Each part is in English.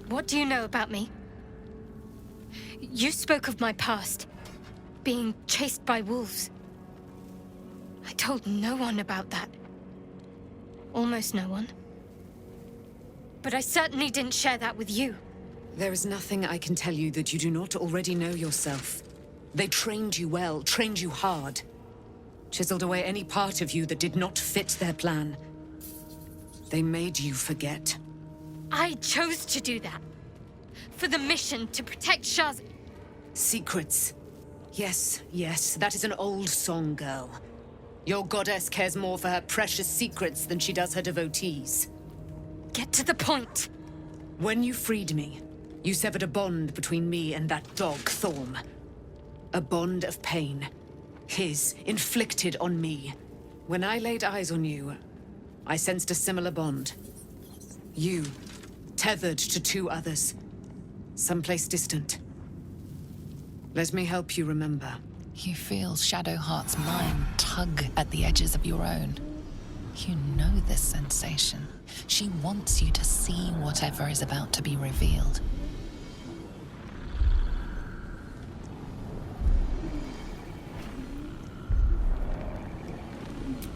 What do you know about me? You spoke of my past, being chased by wolves. I told no one about that. Almost no one. But I certainly didn't share that with you. There is nothing I can tell you that you do not already know yourself. They trained you well, trained you hard. Chiseled away any part of you that did not fit their plan. They made you forget. I chose to do that. For the mission to protect Shah's... Secrets. Yes, yes, that is an old song, girl. Your goddess cares more for her precious secrets than she does her devotees. Get to the point. When you freed me, you severed a bond between me and that dog, Thorm. A bond of pain. His, inflicted on me. When I laid eyes on you, I sensed a similar bond. You, tethered to two others. Someplace distant. Let me help you remember. You feel Shadowheart's mind tug at the edges of your own. You know this sensation. She wants you to see whatever is about to be revealed.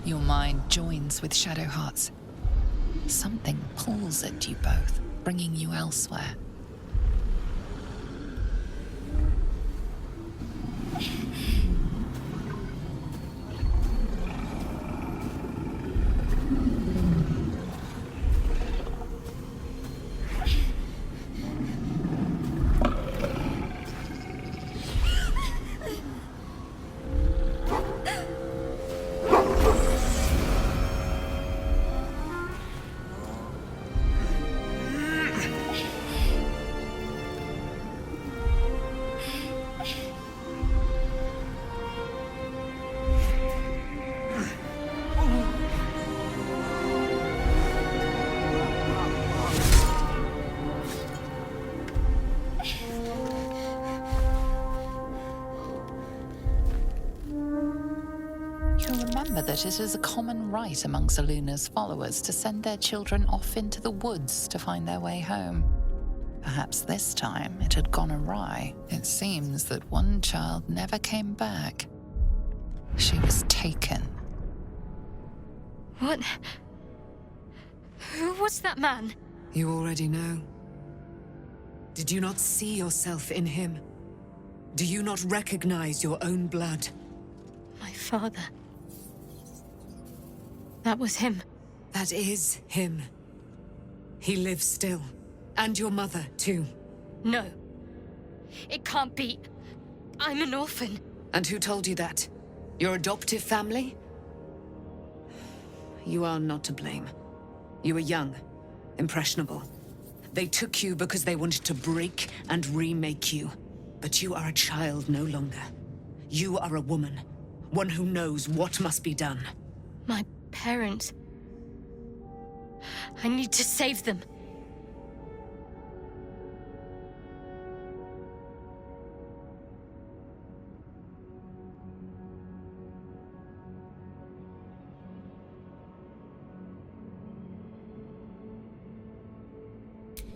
Your mind joins with Shadowheart's. Something pulls at you both, bringing you elsewhere. That it is a common right among Selûne's followers to send their children off into the woods to find their way home. Perhaps this time it had gone awry. It seems that one child never came back. She was taken. What? Who was that man? You already know. Did you not see yourself in him? Do you not recognize your own blood? My father. That was him. That is him. He lives still. And your mother, too. No. It can't be. I'm an orphan. And who told you that? Your adoptive family? You are not to blame. You were young, impressionable. They took you because they wanted to break and remake you. But you are a child no longer. You are a woman. One who knows what must be done. My parents. I need to save them.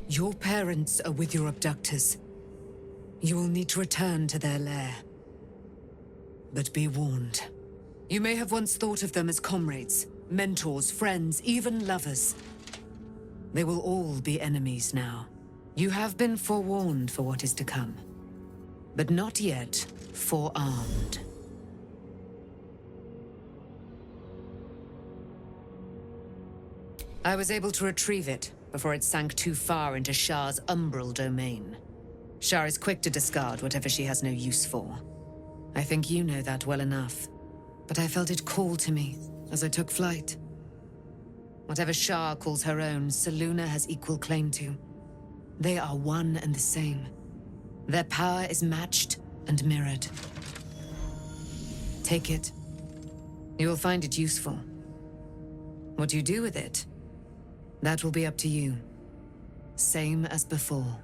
Your parents are with your abductors. You will need to return to their lair. But be warned. You may have once thought of them as comrades, mentors, friends, even lovers. They will all be enemies now. You have been forewarned for what is to come, but not yet forearmed. I was able to retrieve it before it sank too far into Shah's umbral domain. Shah is quick to discard whatever she has no use for. I think you know that well enough. But I felt it call to me as I took flight. Whatever Shah calls her own, Selûne has equal claim to. They are one and the same. Their power is matched and mirrored. Take it. You will find it useful. What you do with it, that will be up to you. Same as before.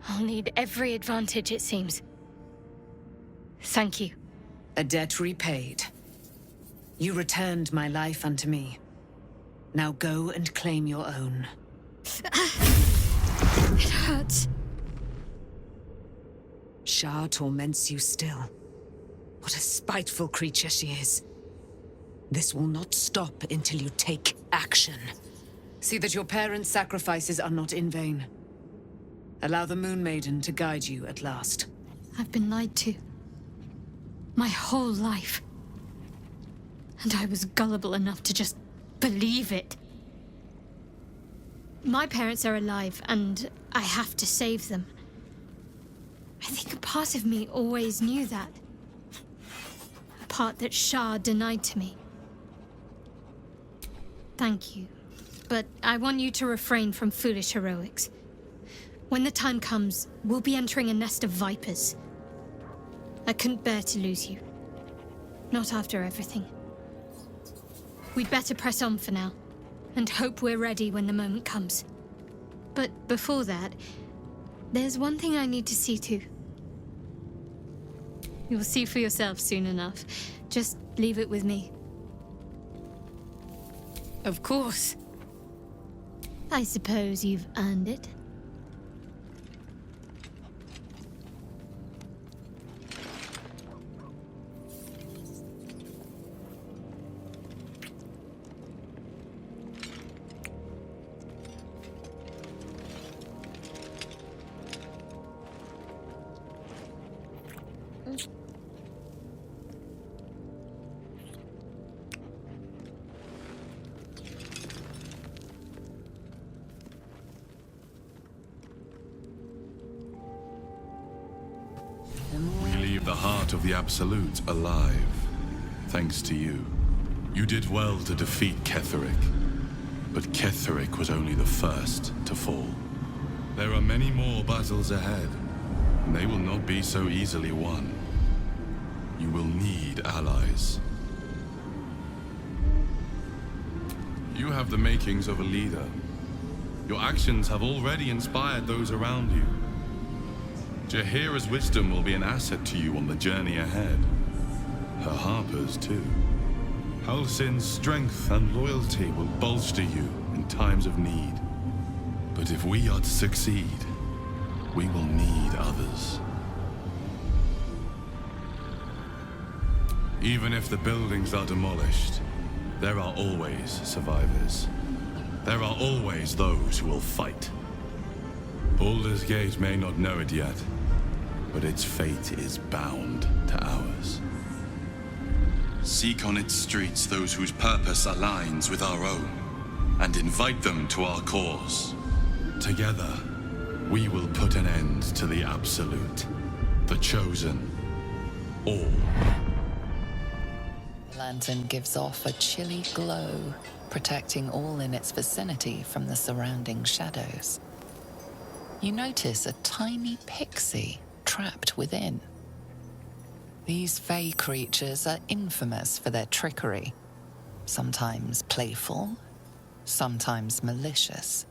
I'll need every advantage, it seems. Thank you. A debt repaid. You returned my life unto me. Now go and claim your own. It hurts. Shar torments you still. What a spiteful creature she is. This will not stop until you take action. See that your parents' sacrifices are not in vain. Allow the Moon Maiden to guide you at last. I've been lied to. My whole life. And I was gullible enough to just believe it. My parents are alive, and I have to save them. I think a part of me always knew that. A part that Shar denied to me. Thank you. But I want you to refrain from foolish heroics. When the time comes, we'll be entering a nest of vipers. I couldn't bear to lose you. Not after everything. We'd better press on for now, and hope we're ready when the moment comes. But before that, there's one thing I need to see to. You'll see for yourself soon enough. Just leave it with me. Of course. I suppose you've earned it. The heart of the Absolute alive, thanks to you. You did well to defeat Ketheric, but Ketheric was only the first to fall. There are many more battles ahead, and they will not be so easily won. You will need allies. You have the makings of a leader. Your actions have already inspired those around you. Jaheira's wisdom will be an asset to you on the journey ahead. Her Harper's too. Halsin's strength and loyalty will bolster you in times of need. But if we are to succeed, we will need others. Even if the buildings are demolished, there are always survivors. There are always those who will fight. Baldur's Gate may not know it yet, but its fate is bound to ours. Seek on its streets those whose purpose aligns with our own, and invite them to our cause. Together, we will put an end to the Absolute, the Chosen, all. The lantern gives off a chilly glow, protecting all in its vicinity from the surrounding shadows. You notice a tiny pixie trapped within. These fey creatures are infamous for their trickery. Sometimes playful, sometimes malicious.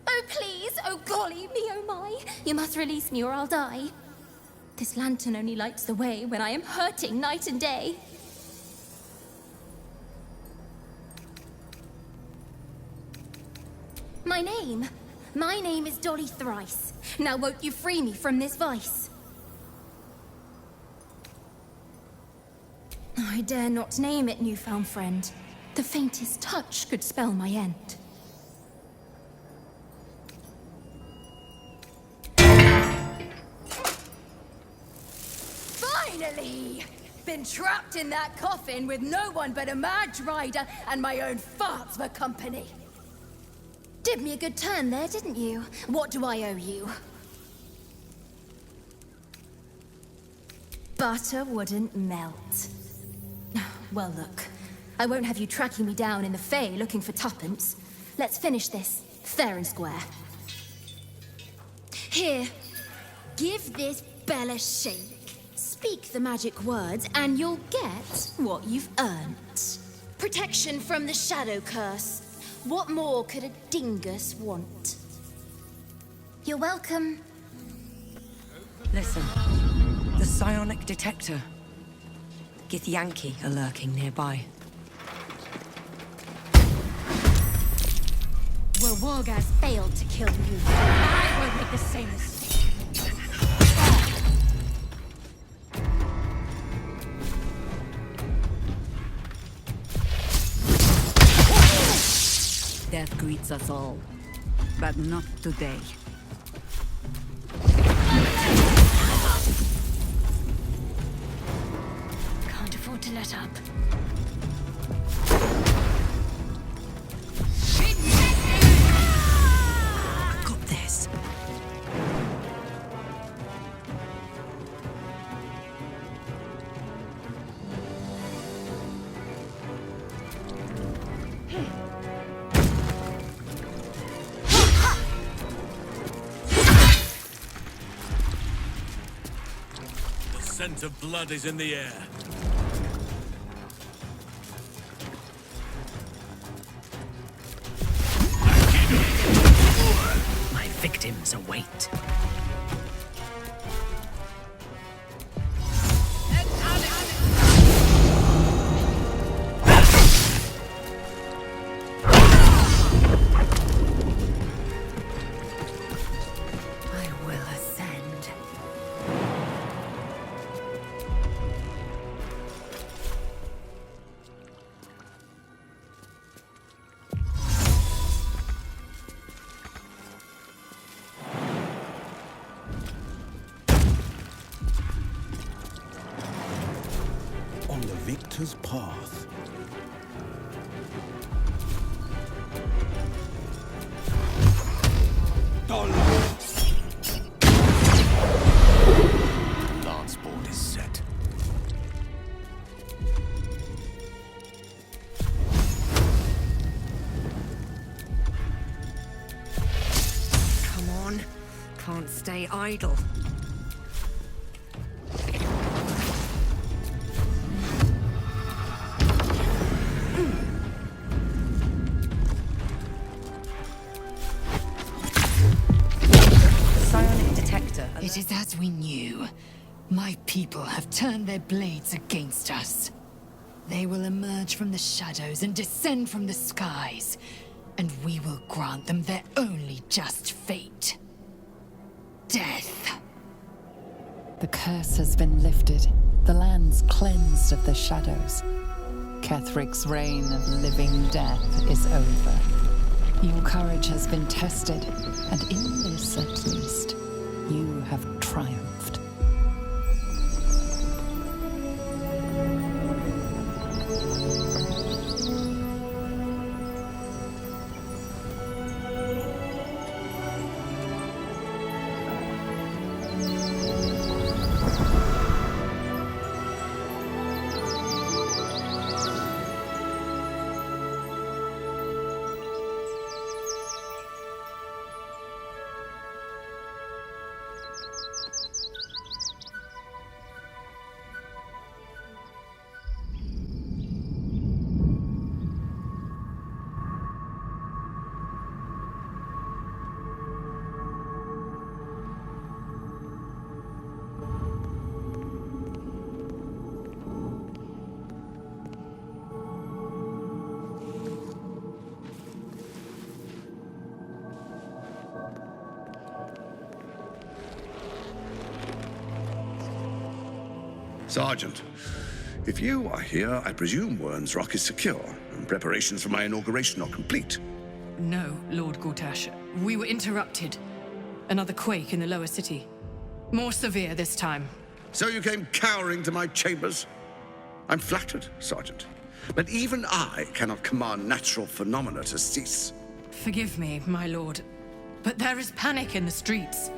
Oh please, oh golly me, oh my! You must release me or I'll die. This lantern only lights the way when I am hurting night and day. My name is Dolly Thrice. Now won't you free me from this vice? I dare not name it, newfound friend. The faintest touch could spell my end. Finally! Been trapped in that coffin with no one but a mad rider and my own farts for company. Did me a good turn there, didn't you? What do I owe you? Butter wouldn't melt. Well, look. I won't have you tracking me down in the Fae looking for tuppence. Let's finish this, fair and square. Here, give this bell a shake. Speak the magic words and you'll get what you've earned. Protection from the shadow curse. What more could a dingus want? You're welcome. Listen, the psionic detector. Githyanki are lurking nearby. Well, Wargaz failed to kill you. I won't make the same mistake. divides us all. But not today. Can't afford to let up. Got this. The scent of blood is in the air. My victims await. I will ascend. On the victor's path. Lance board is set. Come on. Can't stay idle. Psionic detector. It is as we knew. My people have turned their blades against us. They will emerge from the shadows and descend from the skies, and we will grant them their only just fate. Death. The curse has been lifted, the lands cleansed of the shadows. Kethric's reign of living death is over. Your courage has been tested, and in this at least, you have triumphed. Sergeant, if you are here, I presume Wern's Rock is secure, and preparations for my inauguration are complete. No, Lord Gortash. We were interrupted. Another quake in the lower city. More severe this time. So you came cowering to my chambers? I'm flattered, Sergeant. But even I cannot command natural phenomena to cease. Forgive me, my lord. But there is panic in the streets.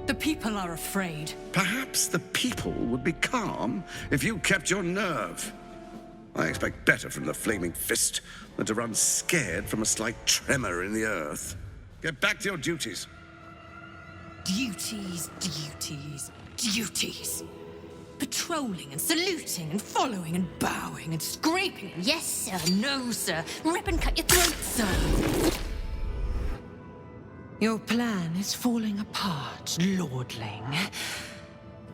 The people are afraid. Perhaps the people would be calm if you kept your nerve. I expect better from the flaming fist than to run scared from a slight tremor in the earth. Get back to your duties. Duties, duties, duties. Patrolling and saluting and following and bowing and scraping. Yes, sir. No, sir. Rip and cut your throat, sir. Your plan is falling apart, lordling.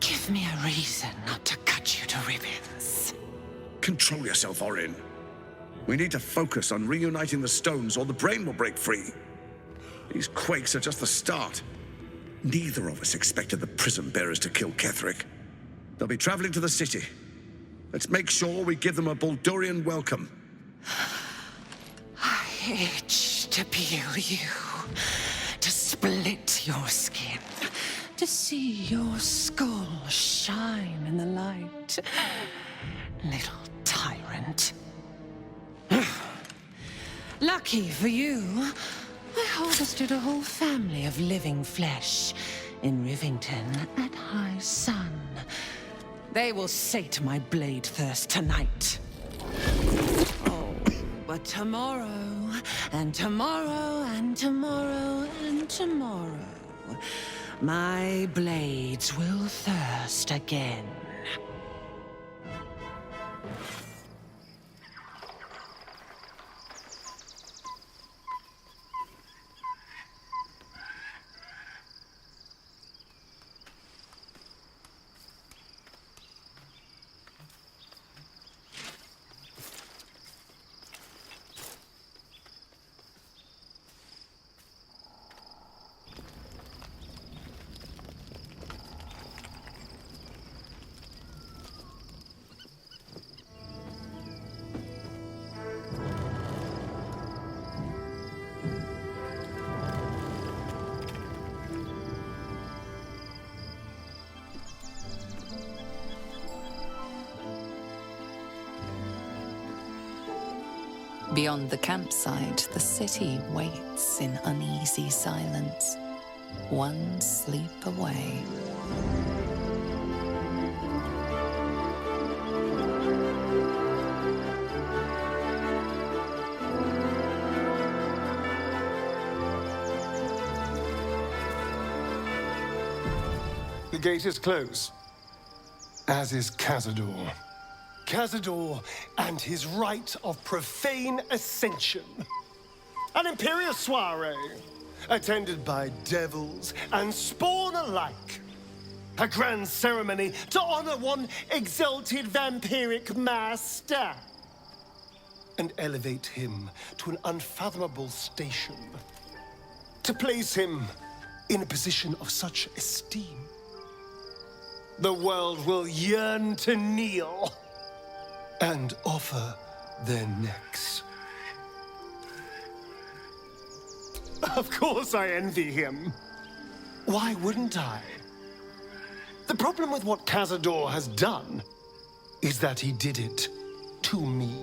Give me a reason not to cut you to ribbons. Control yourself, Orin. We need to focus on reuniting the stones or the brain will break free. These quakes are just the start. Neither of us expected the prison bearers to kill Ketheric. They'll be traveling to the city. Let's make sure we give them a Baldurian welcome. I itch to peel you, to split your skin, to see your skull shine in the light. Little tyrant. Lucky for you, I harvested a whole family of living flesh in Rivington at high sun. They will sate my blade thirst tonight. Oh, but tomorrow, and tomorrow, and tomorrow, and tomorrow, my blades will thirst again. Beyond the campsite, the city waits in uneasy silence, one sleep away. The gate is closed, as is Cazador. Cazador and his rite of profane ascension. An imperial soiree, attended by devils and spawn alike. A grand ceremony to honor one exalted vampiric master. And elevate him to an unfathomable station. To place him in a position of such esteem. The world will yearn to kneel and offer their necks. Of course I envy him. Why wouldn't I? The problem with what Cazador has done is that he did it to me.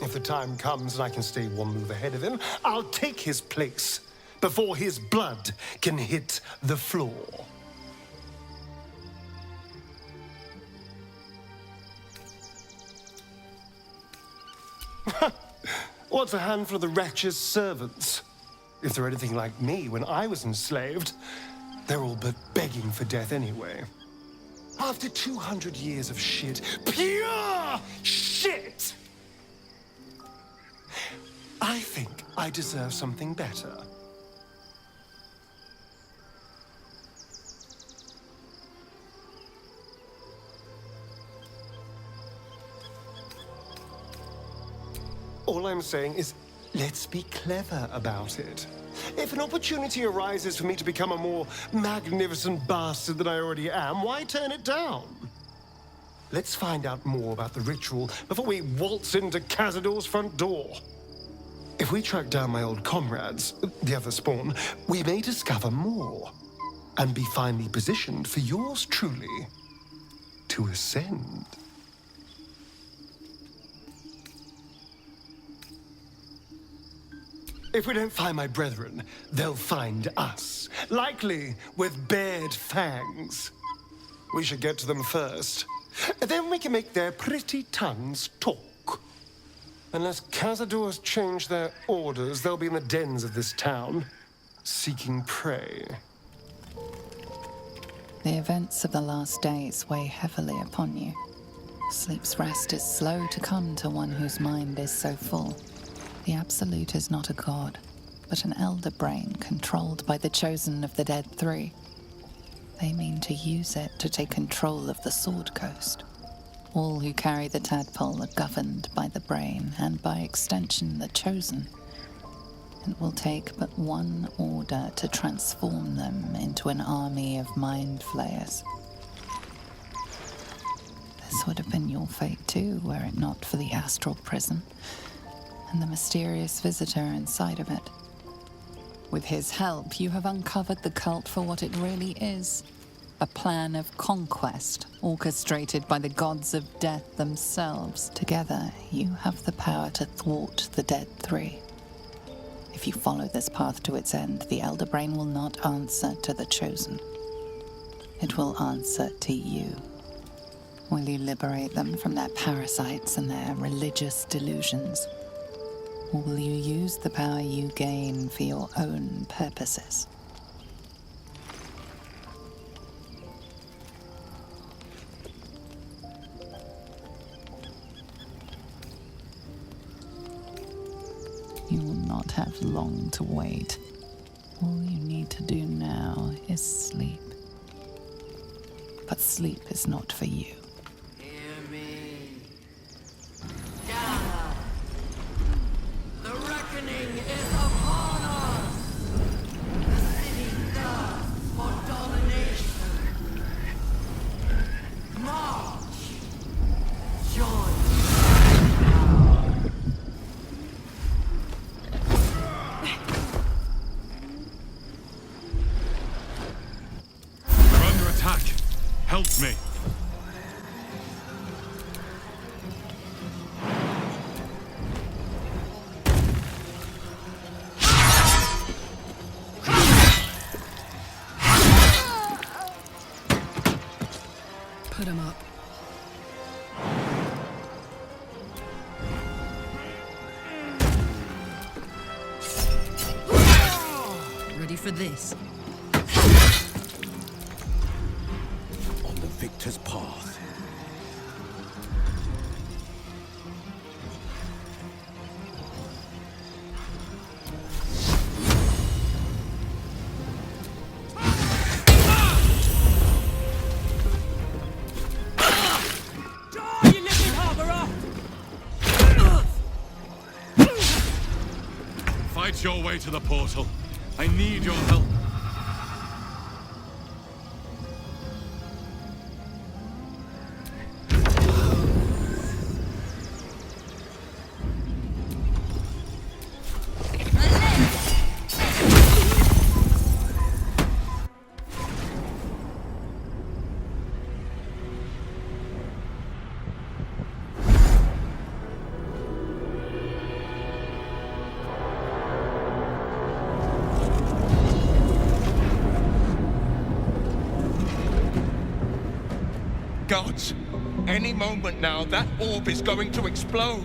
If the time comes and I can stay one move ahead of him, I'll take his place before his blood can hit the floor. What's a handful of the wretch's servants? If they're anything like me when I was enslaved, they're all but begging for death anyway. After 200 years of shit, pure shit! I think I deserve something better. All I'm saying is, let's be clever about it. If an opportunity arises for me to become a more magnificent bastard than I already am, why turn it down? Let's find out more about the ritual before we waltz into Cazador's front door. If we track down my old comrades, the other spawn, we may discover more and be finally positioned for yours truly to ascend. If we don't find my brethren, they'll find us, likely with bared fangs. We should get to them first. Then we can make their pretty tongues talk. Unless Cazador's changed their orders, they'll be in the dens of this town, seeking prey. The events of the last days weigh heavily upon you. Sleep's rest is slow to come to one whose mind is so full. The Absolute is not a god, but an elder brain controlled by the chosen of the Dead Three. They mean to use it to take control of the Sword Coast. All who carry the tadpole are governed by the brain, and by extension the chosen. It will take but one order to transform them into an army of mind flayers. This would have been your fate too, were it not for the astral prison. and the mysterious visitor inside of it. With his help, you have uncovered the cult for what it really is. A plan of conquest, orchestrated by the gods of death themselves. Together, you have the power to thwart the Dead Three. If you follow this path to its end, the Elder Brain will not answer to the Chosen. It will answer to you. Will you liberate them from their parasites and their religious delusions? Or will you use the power you gain for your own purposes? You will not have long to wait. All you need to do now is sleep. But sleep is not for you. Hear me. Della. The reckoning is upon us. The city thirsts for domination. March. Join. We're under attack. Help me. Put him up. Ready for this? On the victor's path. Fight your way to the portal. I need your help. Gods, any moment now, that orb is going to explode.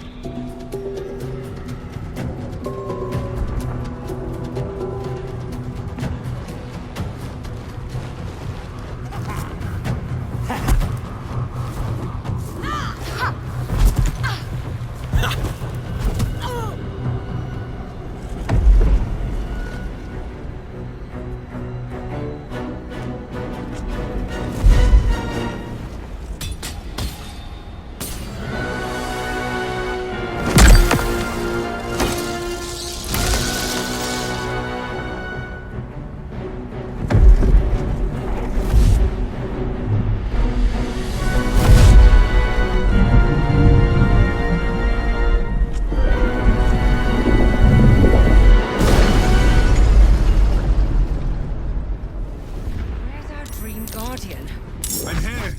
I'm here.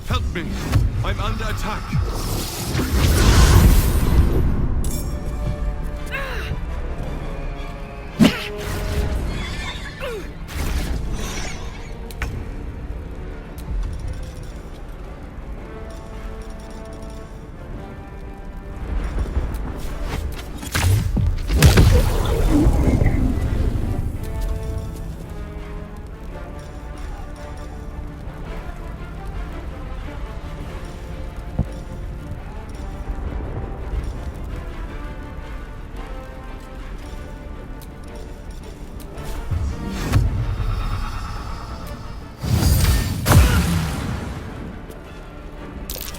Help me. I'm under attack.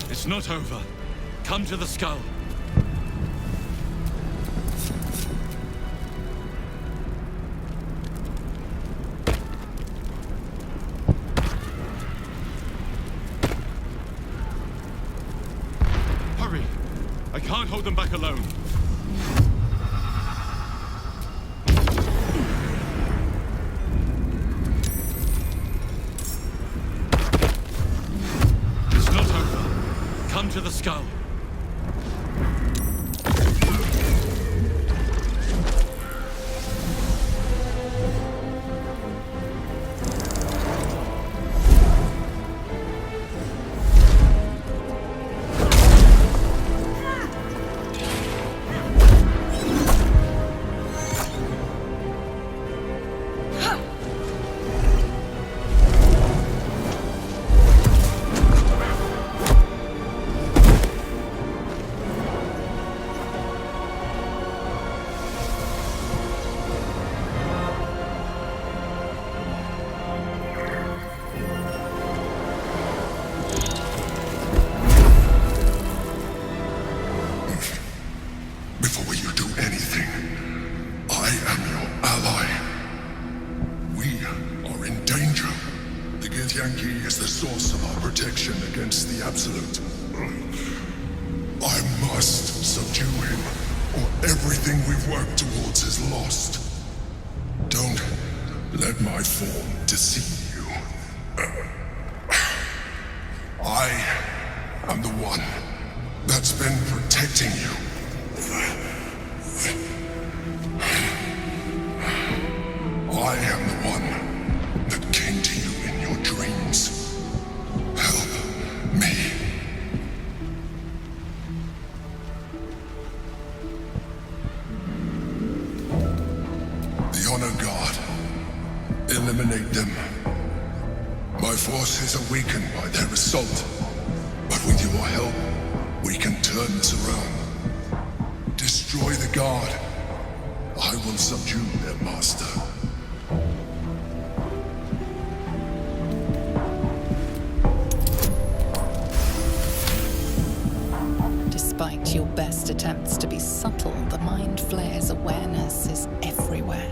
It's not over. Come to the skull. Hurry! I can't hold them back alone. to the skull. Before you do anything, I am your ally. We are in danger. The Githyanki is the source of our protection against the Absolute. I must subdue him, or everything we've worked towards is lost. Don't let my form deceive you. I am the one that's been protecting you. I am the one that came to you in your dreams. Help me. The Honor Guard. Eliminate them. My forces are weakened by their assault. But with your help, we can turn this around. Destroy the Guard. I will subdue their master. Despite your best attempts to be subtle, the Mind Flayer's awareness is everywhere.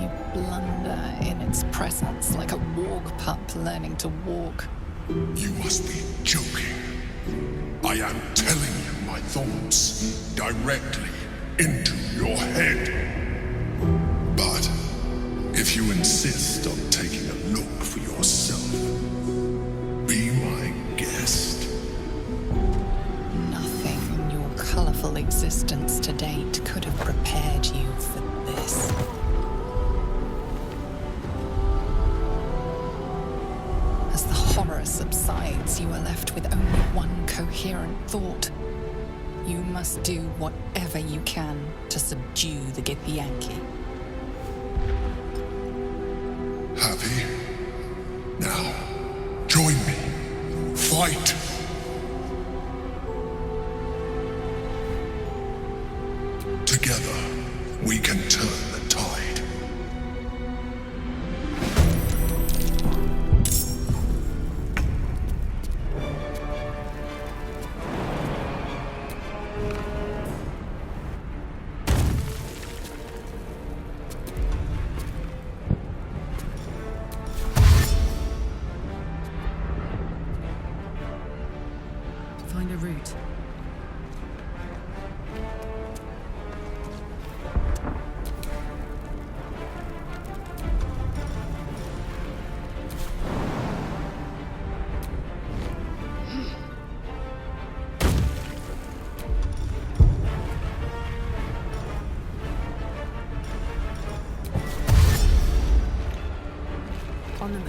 You blunder in its presence like a walk pup learning to walk. You must be joking. I am telling you my thoughts directly into your head. But if you insist on taking a look for yourself, be my guest. Nothing in your colorful existence to date could have prepared you for this. As the horror subsides, you are left with only one coherent thought. You must do whatever you can to subdue the Githyanki. Happy? Now, join me. Fight! Together, we can turn the tide. Find a route. On the move.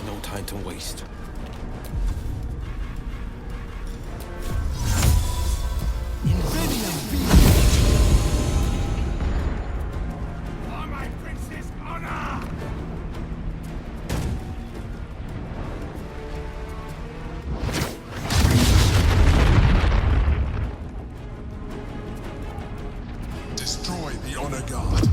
No time to waste. For my prince's honor! Destroy the Honor Guard.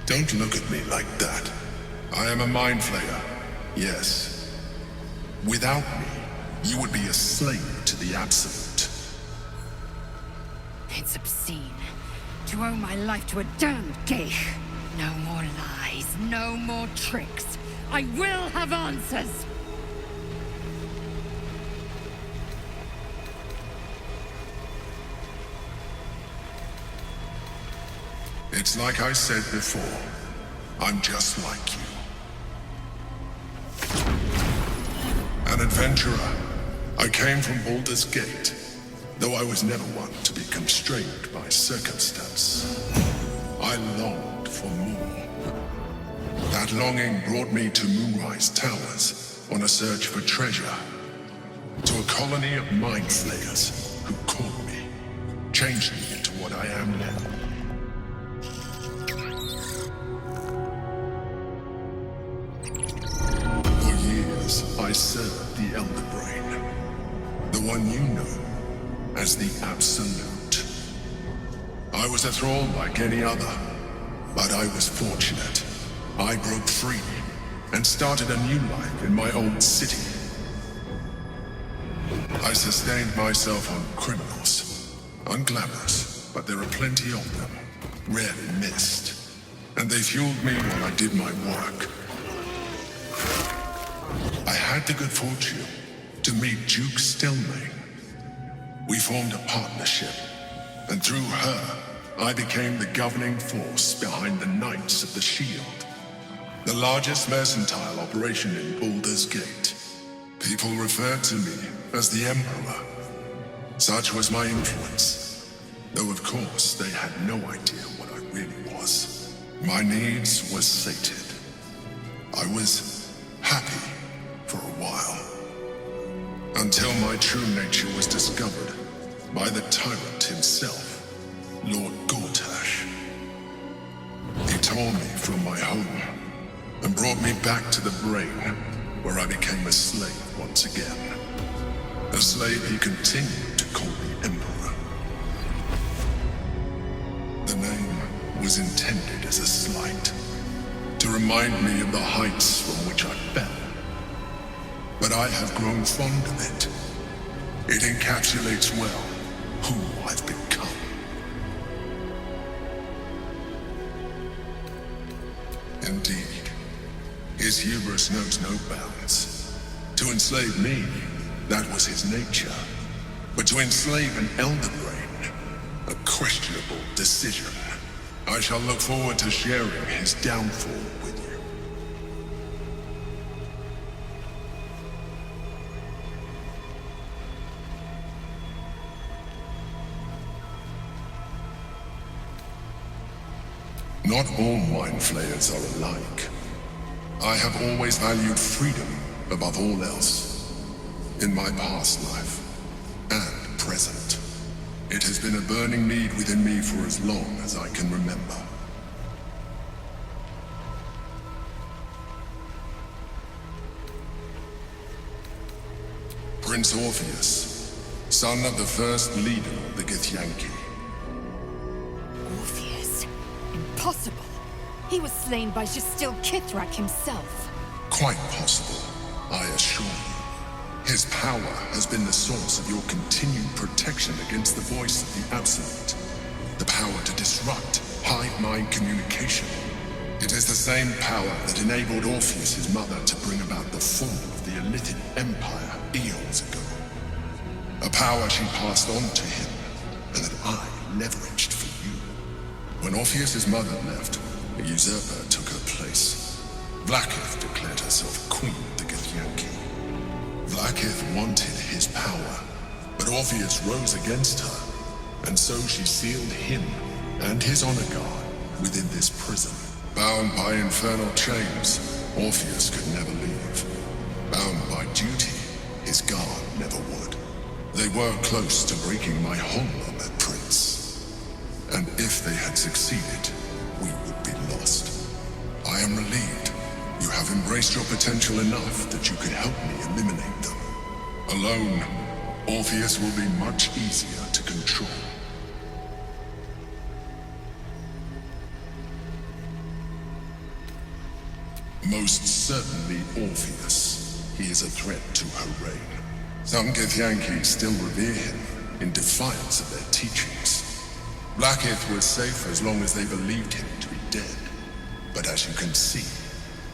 Don't look at me like that. I am a mind flayer, yes. Without me, you would be a slave to the Absolute. It's obscene to owe my life to a damned geich. No more lies, no more tricks. I will have answers! It's like I said before. I'm just like you. An adventurer. I came from Baldur's Gate, though I was never one to be constrained by circumstance. I longed for more. That longing brought me to Moonrise Towers on a search for treasure. To a colony of mind flayers who caught me, changed me into what I am now. I served the Elder Brain, the one you know as the Absolute. I was a thrall like any other, but I was fortunate. I broke free and started a new life in my old city. I sustained myself on criminals, unglamorous, but there are plenty of them, rarely missed, and they fueled me while I did my work. I had the good fortune to meet Duke Stelmane. We formed a partnership, and through her, I became the governing force behind the Knights of the Shield, the largest mercantile operation in Baldur's Gate. People referred to me as the Emperor. Such was my influence, though of course they had no idea what I really was. My needs were sated. I was happy for a while, until my true nature was discovered by the tyrant himself, Lord Gortash. He tore me from my home and brought me back to the Brain, where I became a slave once again. A slave he continued to call the Emperor. The name was intended as a slight, to remind me of the heights from which I fell. But I have grown fond of it. It encapsulates well who I've become. Indeed, his hubris knows no bounds. To enslave me, that was his nature. But to enslave an Elder Brain, a questionable decision. I shall look forward to sharing his downfall with you. Not all mind flayers are alike. I have always valued freedom above all else. In my past life, and present. It has been a burning need within me for as long as I can remember. Prince Orpheus, son of the first leader of the Githyanki. Orpheus? Impossible. He was slain by Justil Kithrak himself. Quite possible, I assure you. His power has been the source of your continued protection against the voice of the Absolute. The power to disrupt hive-mind communication. It is the same power that enabled Orpheus's mother to bring about the fall of the Illithid Empire eons ago. A power she passed on to him, and that I leveraged for you. When Orpheus's mother left, a usurper took her place. Blackith declared herself queen of the Githyanki. Blackith wanted his power, but Orpheus rose against her, and so she sealed him and his honor guard within this prison. Bound by infernal chains, Orpheus could never leave. Bound by duty, his guard never would. They were close to breaking my hold on that prince. And if they had succeeded, we would be lost. I am relieved. You have embraced your potential enough that you could help me eliminate them. Alone, Orpheus will be much easier to control. Most certainly Orpheus. He is a threat to her reign. Some Githyanki still revere him, in defiance of their teachings. Blackith was safe as long as they believed him to be dead. But as you can see,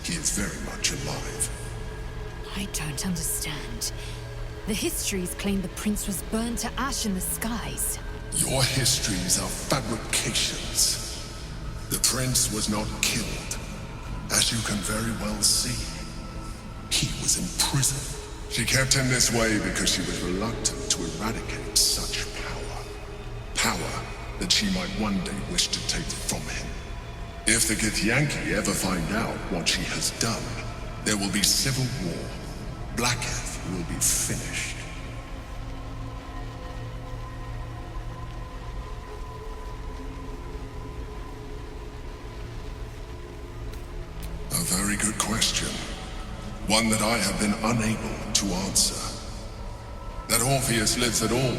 he is very much alive. I don't understand. The histories claim the prince was burned to ash in the skies. Your histories are fabrications. The prince was not killed. As you can very well see, he was in prison. She kept him this way because she was reluctant to eradicate such power. Power that she might one day wish to take from him. If the Githyanki ever find out what she has done, there will be civil war. Blackith will be finished. A very good question. One that I have been unable to answer. That Orpheus lives at all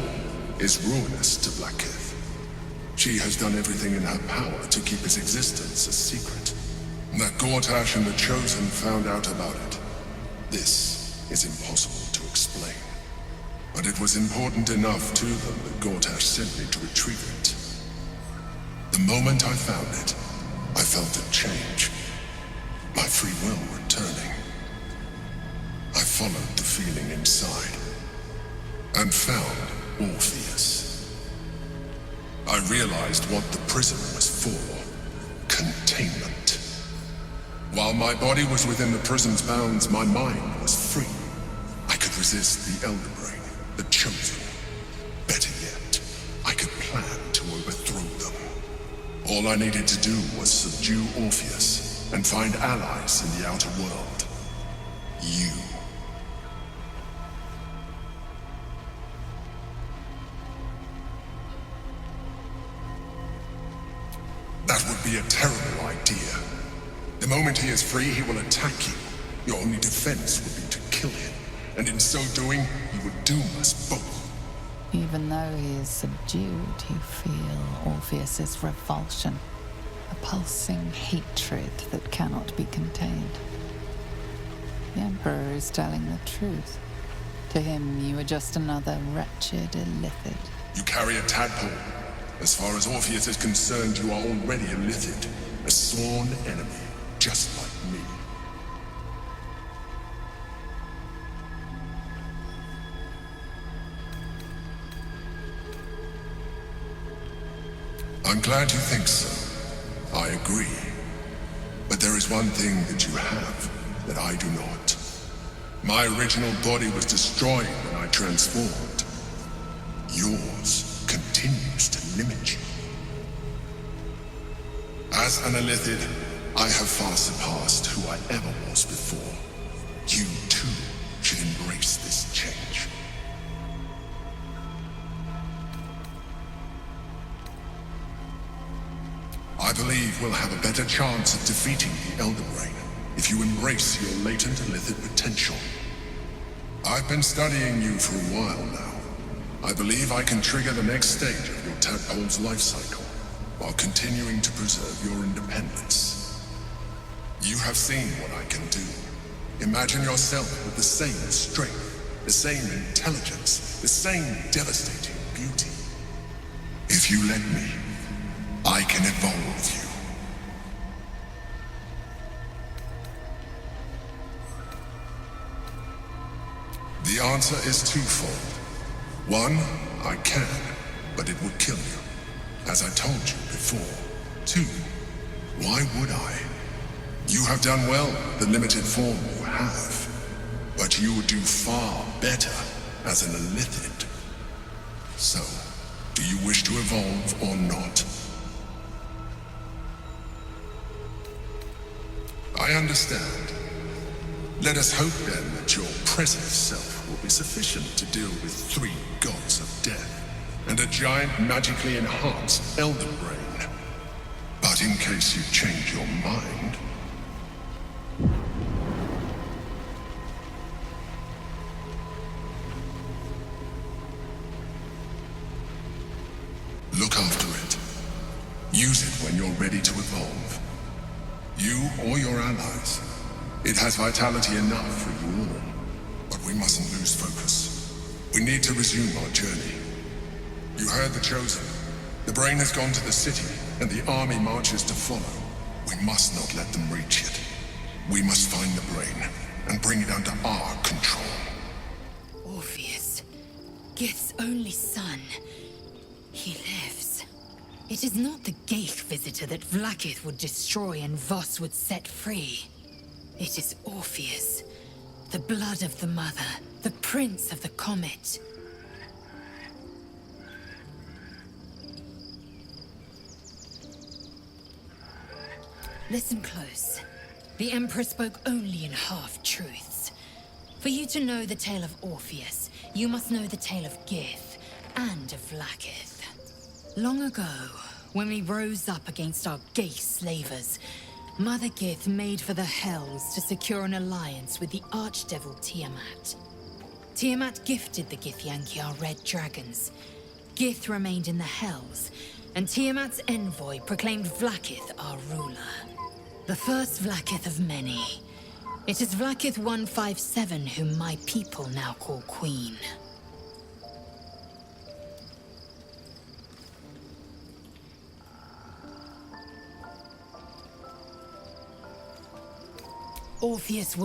is ruinous to Blackith. She has done everything in her power to keep his existence a secret. That Gortash and the Chosen found out about it. This is impossible to explain. But it was important enough to them that Gortash sent me to retrieve it. The moment I found it, I felt a change. My free will returning. I followed the feeling inside and found Orpheus. I realized what the prison was for. Containment. While my body was within the prison's bounds, my mind was free. I could resist the Elder Brain, the Chosen. Better yet, I could plan to overthrow them. All I needed to do was subdue Orpheus and find allies in the outer world. You. That would be a terrible idea. The moment he is free, he will attack you. Your only defense would be to kill him. And in so doing, he would doom us both. Even though he is subdued, you feel Orpheus's revulsion. A pulsing hatred that cannot be contained. The Emperor is telling the truth. To him, you are just another wretched illithid. You carry a tadpole. As far as Orpheus is concerned, you are already a illithid. A sworn enemy, just like me. I'm glad you think so. I agree. But there is one thing that you have that I do not. My original body was destroyed when I transformed. Yours continues to limit you. As an illithid, I have far surpassed who I ever was before. You, too, should embrace this change. I believe we'll have a better chance of defeating the Elder Brain if you embrace your latent illithid potential. I've been studying you for a while now. I believe I can trigger the next stage of your tadpole's life cycle, while continuing to preserve your independence. You have seen what I can do. Imagine yourself with the same strength, the same intelligence, the same devastating beauty. If you let me, I can evolve you. The answer is twofold. One, I can, but it would kill you, as I told you before. Two, why would I? You have done well with the limited form you have, but you would do far better as an illithid. So, do you wish to evolve or not? I understand. Let us hope then that your present self will be sufficient to deal with 3 gods of death and a giant magically enhanced elder brain. But in case you change your mind... look after it. Use it when you're ready to evolve. You or your allies. It has vitality enough for you all, but we mustn't lose focus. We need to resume our journey. You heard the Chosen. The brain has gone to the city, and the army marches to follow. We must not let them reach it. We must find the brain, and bring it under our control. Orpheus, Gith's only son. He lives. It is not the Geich visitor that Vlaakith would destroy and Voss would set free. It is Orpheus, the blood of the mother, the prince of the comet. Listen close. The Emperor spoke only in half-truths. For you to know the tale of Orpheus, you must know the tale of Gith and of Vlaakith. Long ago, when we rose up against our Geich slavers, Mother Gith made for the Hells to secure an alliance with the Archdevil Tiamat. Tiamat gifted the Githyanki our red dragons. Gith remained in the Hells, and Tiamat's envoy proclaimed Vlaakith our ruler. The first Vlaakith of many. It is Vlaakith 157 whom my people now call Queen. Orpheus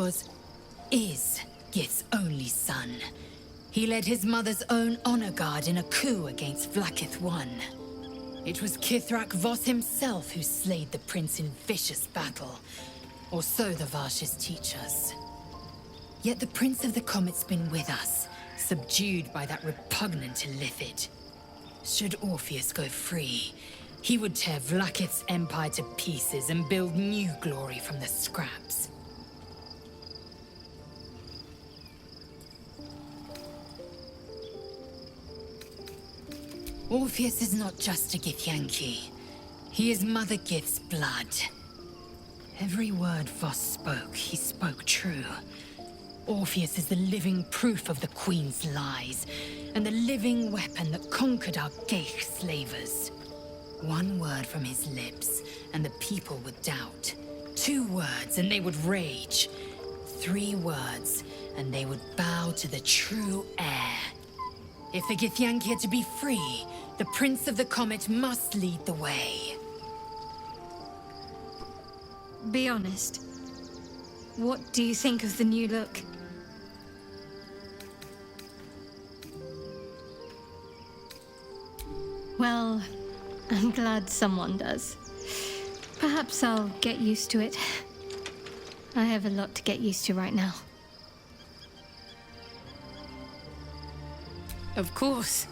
is Gith's only son. He led his mother's own honor guard in a coup against Vlaakith I. It was Kithrak Voss himself who slayed the prince in vicious battle, or so the Varshes teach us. Yet the Prince of the Comet's been with us, subdued by that repugnant illithid. Should Orpheus go free, he would tear Vlaakith's empire to pieces and build new glory from the scraps. Orpheus is not just a Githyanki. He is Mother Gith's blood. Every word Voss spoke, he spoke true. Orpheus is the living proof of the Queen's lies, and the living weapon that conquered our Geich slavers. One word from his lips, and the people would doubt. 2 words, and they would rage. 3 words, and they would bow to the true heir. If the Githyanki are to be free, the Prince of the Comet must lead the way. Be honest. What do you think of the new look? Well, I'm glad someone does. Perhaps I'll get used to it. I have a lot to get used to right now. Of course.